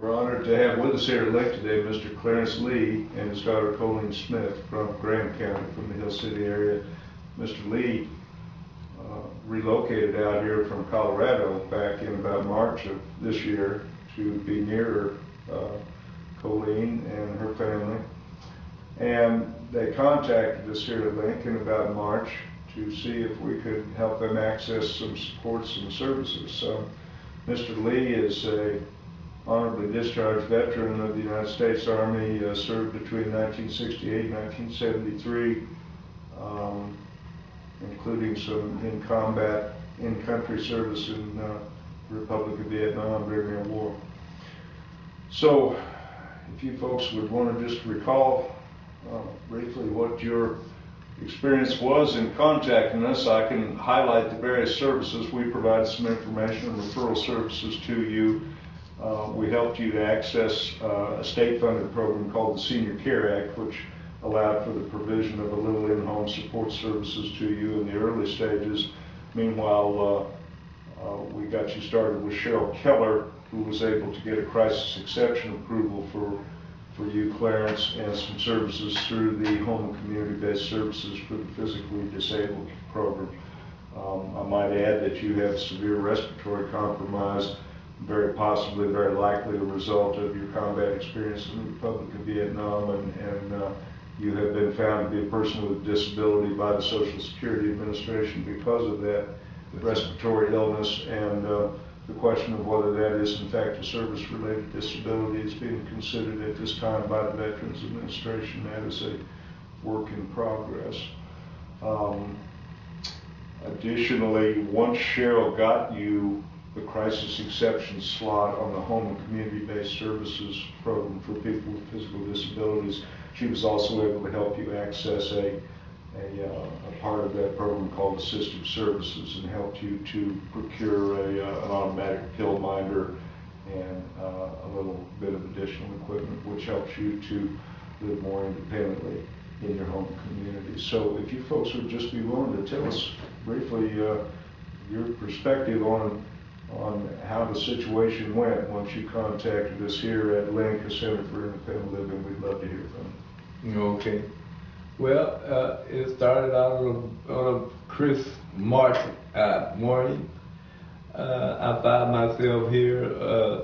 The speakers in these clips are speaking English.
We're honored to have with us here at Link today Mr. Clarence Lee and his daughter Colleen Smith from Graham County, from the Hill City area. Mr. Lee relocated out here from Colorado back in about March of this year to be nearer Colleen and her family. And they contacted us here at Link in about March to see if we could help them access some supports and services. So Mr. Lee is a honorably discharged veteran of the United States Army, served between 1968 and 1973, including some in combat, in-country service in the Republic of Vietnam during their war. So if you folks would want to just recall briefly what your experience was in contacting us, I can highlight the various services. We provided some information and referral services to you. We helped you to access a state-funded program called the Senior Care Act, which allowed for the provision of a little in-home support services to you in the early stages. Meanwhile, we got you started with Cheryl Keller, who was able to get a crisis exception approval for you, Clarence, and some services through the Home and Community-Based Services for the Physically Disabled program. I might add that you have severe respiratory compromise, very possibly, very likely a result of your combat experience in the Republic of Vietnam, and you have been found to be a person with a disability by the Social Security Administration because of that respiratory illness, and the question of whether that is in fact a service-related disability is being considered at this time by the Veterans Administration. That is a work in progress. Additionally, once Cheryl got you the crisis exception slot on the Home and Community-Based Services program for people with physical disabilities, she was also able to help you access a part of that program called Assistive Services, and helped you to procure an automatic pill minder and a little bit of additional equipment, which helps you to live more independently in your home community. So if you folks would just be willing to tell us briefly your perspective on how the situation went once you contacted us here at Link, a Center for Independent Living. We'd love to hear from you. Okay. Well, it started out on a crisp March morning. I found myself here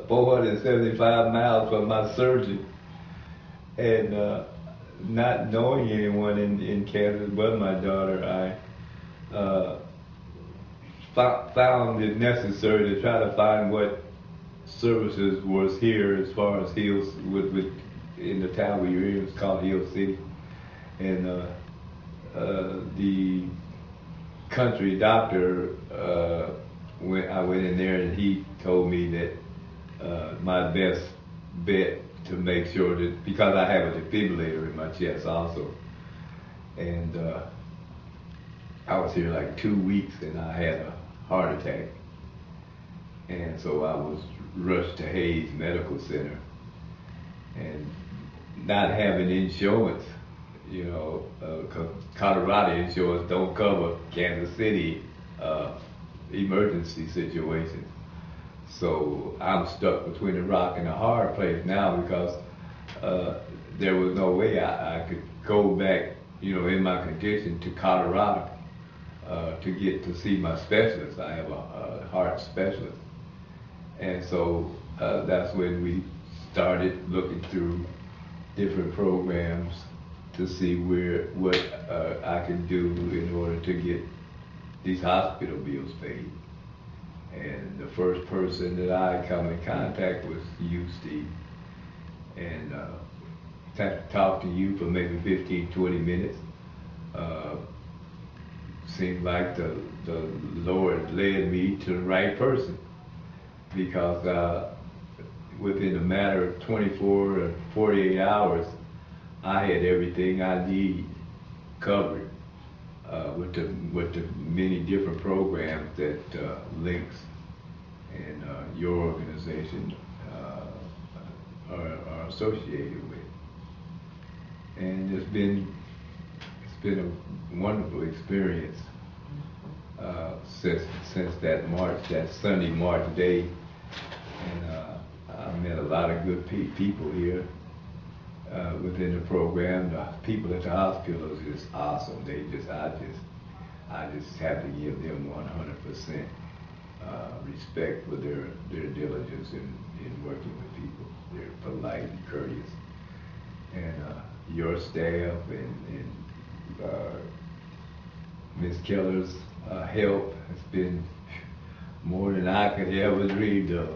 475 miles from my surgery, and not knowing anyone in Kansas but my daughter, I found it necessary to try to find what services was here as far as Hills, in the town we were in. It's called Hill City. And the country doctor, I went in there and he told me that my best bet to make sure that, because I have a defibrillator in my chest also, and I was here like 2 weeks and I had a heart attack, and so I was rushed to Hayes Medical Center, and not having insurance, you know, Colorado insurance don't cover Kansas City emergency situations. So I'm stuck between a rock and a hard place now, because there was no way I could go back, you know, in my condition to Colorado to get to see my specialist. I have a heart specialist. And so that's when we started looking through different programs to see what I can do in order to get these hospital bills paid. And the first person that I come in contact with you, Steve, and talked to you for maybe 15, 20 minutes. Seemed like the Lord led me to the right person, because within a matter of 24 to 48 hours, I had everything I need covered with the many different programs that Links and your organization are associated with. And it's been a wonderful experience since that Sunday March day, and I met a lot lot of good people here within the program. The people at the hospital is just awesome. I just have to give them 100% respect for their diligence in working with people. They're polite and courteous. And your staff and Ms. Keller's help has been more than I could ever dreamed of.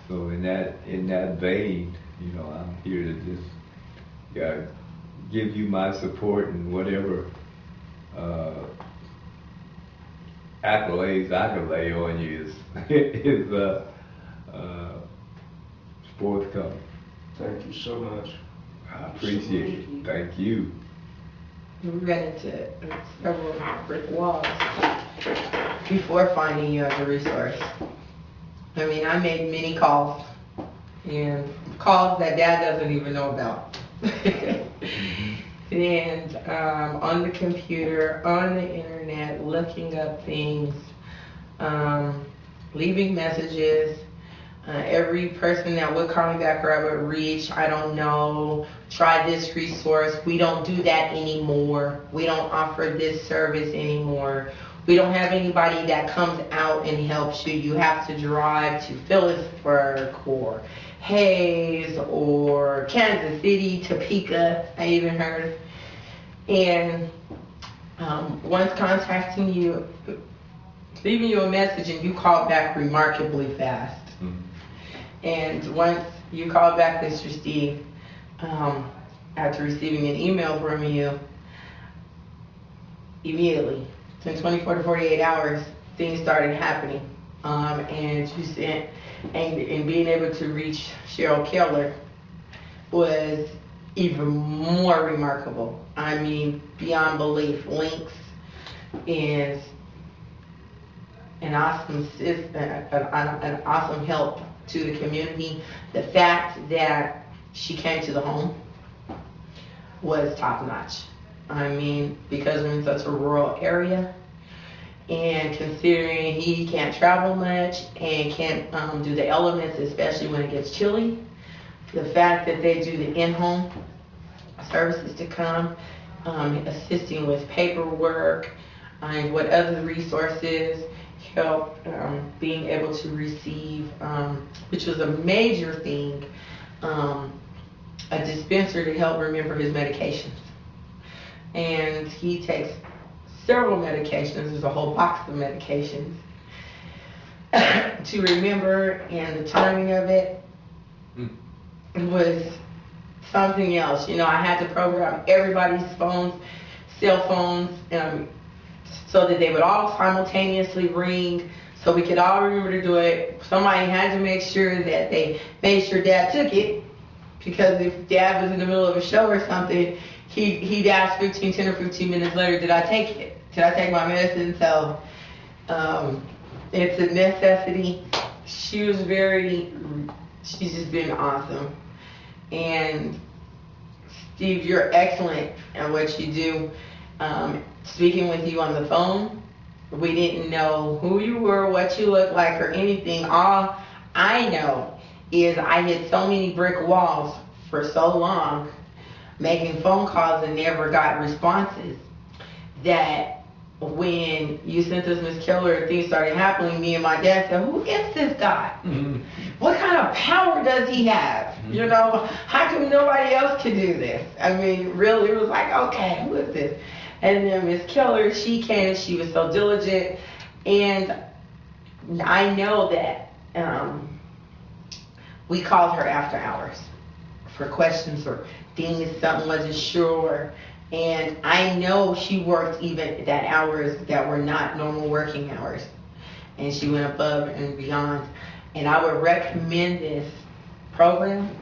So in that vein, I'm here to just give you my support and whatever accolades I can lay on you is forthcoming. Thank you so much. I appreciate it. Thank you. We ran into several brick walls before finding you as a resource. I mean, I made many calls, and calls that Dad doesn't even know about. And on the computer, on the internet, looking up things, leaving messages. Every person that would call me back or I would reach, I don't know, try this resource. We don't do that anymore. We don't offer this service anymore. We don't have anybody that comes out and helps you. You have to drive to Phillipsburg or Hayes or Kansas City, Topeka, I even heard. And once contacting you, leaving you a message, and you called back remarkably fast. And once you called back, Mr. Steve, after receiving an email from you, immediately, in 24 to 48 hours, things started happening. And you sent, and being able to reach Cheryl Keller was even more remarkable. I mean, beyond belief. Links is an awesome help to the community. The fact that she came to the home was top notch. I mean, because we're in such a rural area, and considering he can't travel much and can't do the elements, especially when it gets chilly, the fact that they do the in-home services to come, assisting with paperwork and what other resources, help being able to receive, which was a major thing, a dispenser to help remember his medications. And he takes several medications, there's a whole box of medications to remember, and the timing of it was something else. I had to program everybody's phones, cell phones, so that they would all simultaneously ring, so we could all remember to do it. Somebody had to make sure that they made sure Dad took it, because if Dad was in the middle of a show or something, he'd ask 10 or 15 minutes later, did I take it? Did I take my medicine? So it's a necessity. She's just been awesome. And Steve, you're excellent at what you do. Speaking with you on the phone, we didn't know who you were, what you looked like, or anything. All I know is I hit so many brick walls for so long, making phone calls and never got responses, that when you sent us Miss Keller and things started happening, me and my dad said, who is this guy? What kind of power does he have? How come nobody else can do this? I mean, really, it was like, okay, who is this? And then Miss Keller, she came, she was so diligent, and I know that we called her after hours for questions or things, something wasn't sure, and I know she worked even that hours that were not normal working hours, and she went above and beyond. And I would recommend this program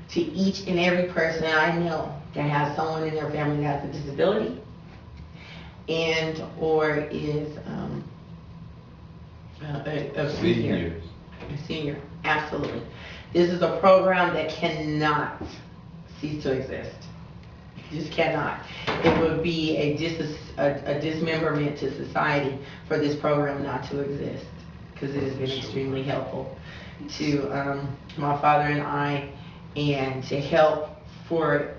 to each and every person I know that has someone in their family that has a disability and or is a senior. Absolutely. This is a program that cannot cease to exist. It just cannot. It would be a dismemberment to society for this program not to exist. because it has been extremely helpful to my father and I, and to help for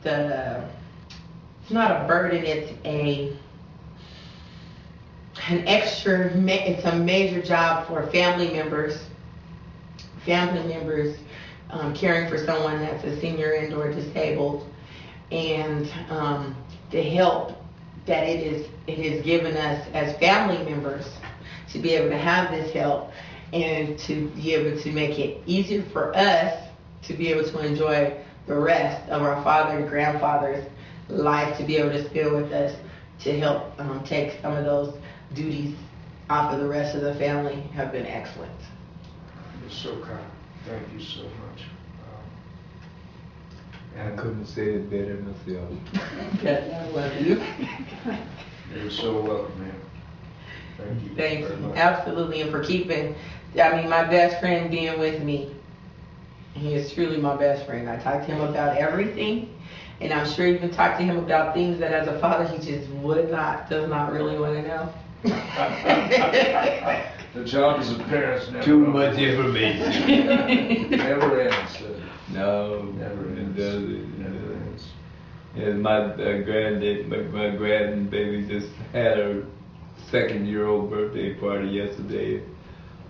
it's not a burden, it's it's a major job for family members caring for someone that's a senior and or disabled, and the help that it has given us as family members to be able to have this help and to be able to make it easier for us to be able to enjoy the rest of our father and grandfather's life, to be able to spend with us, to help take some of those duties off of the rest of the family, have been excellent. You're so kind. Thank you so much. I couldn't have said it better myself. Yes, I love you. You're so welcome, ma'am. Thank you. Thank very you, much. absolutely, and for keeping, my best friend being with me. He is truly my best friend. I talk to him about everything, and I'm sure even talk to him about things that as a father he just does not really want to know. The job as a parent's never Too over. much information. Never ends. No, Never it ends. doesn't. Never ends. Yeah, my grandbaby just had her 2nd-year-old birthday party yesterday.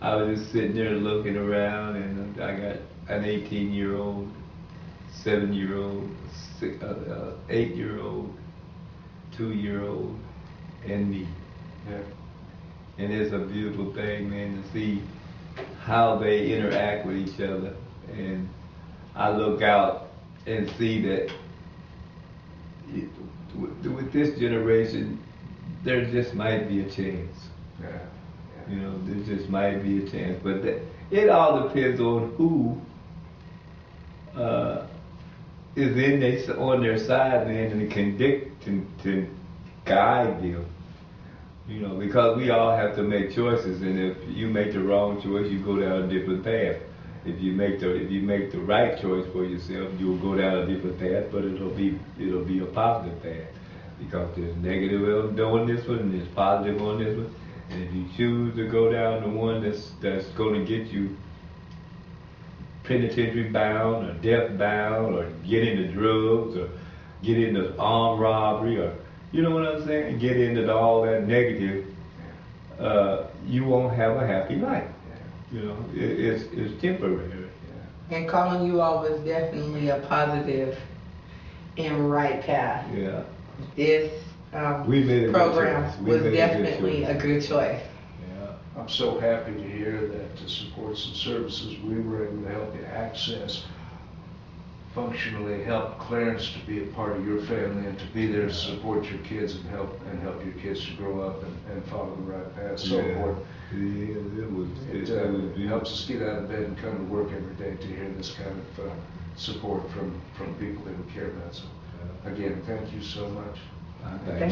I was just sitting there looking around, and I got an 18-year-old, 7-year-old, 8-year-old, 2-year-old, and me. Yeah. And it's a beautiful thing, man, to see how they interact with each other. And I look out and see that with this generation, there just might be a chance. Yeah. You know, there just might be a chance. But it all depends on who is on their side, man, and can to guide them. You know, because we all have to make choices, and if you make the wrong choice, you go down a different path. If you make the right choice for yourself, you'll go down a different path, but it'll be a positive path, because there's negative on this one and there's positive on this one. And if you choose to go down the one that's going to get you penitentiary bound or death bound, or get into drugs, or get into armed robbery, or you know what I'm saying, get into all that negative, you won't have a happy life. You know, it's temporary. And calling you all was definitely a positive and right path. Yeah. This We made a good program choice. We was made a good definitely choice. a good choice. Yeah. I'm so happy to hear that to support some services we were able to help you access, functionally help Clarence to be a part of your family and to be there to support your kids and help your kids to grow up and follow the right path. So important. It was It helps us get out of bed and come to work every day to hear this kind of support from people that we care about. So again, thank you so much. Thank you.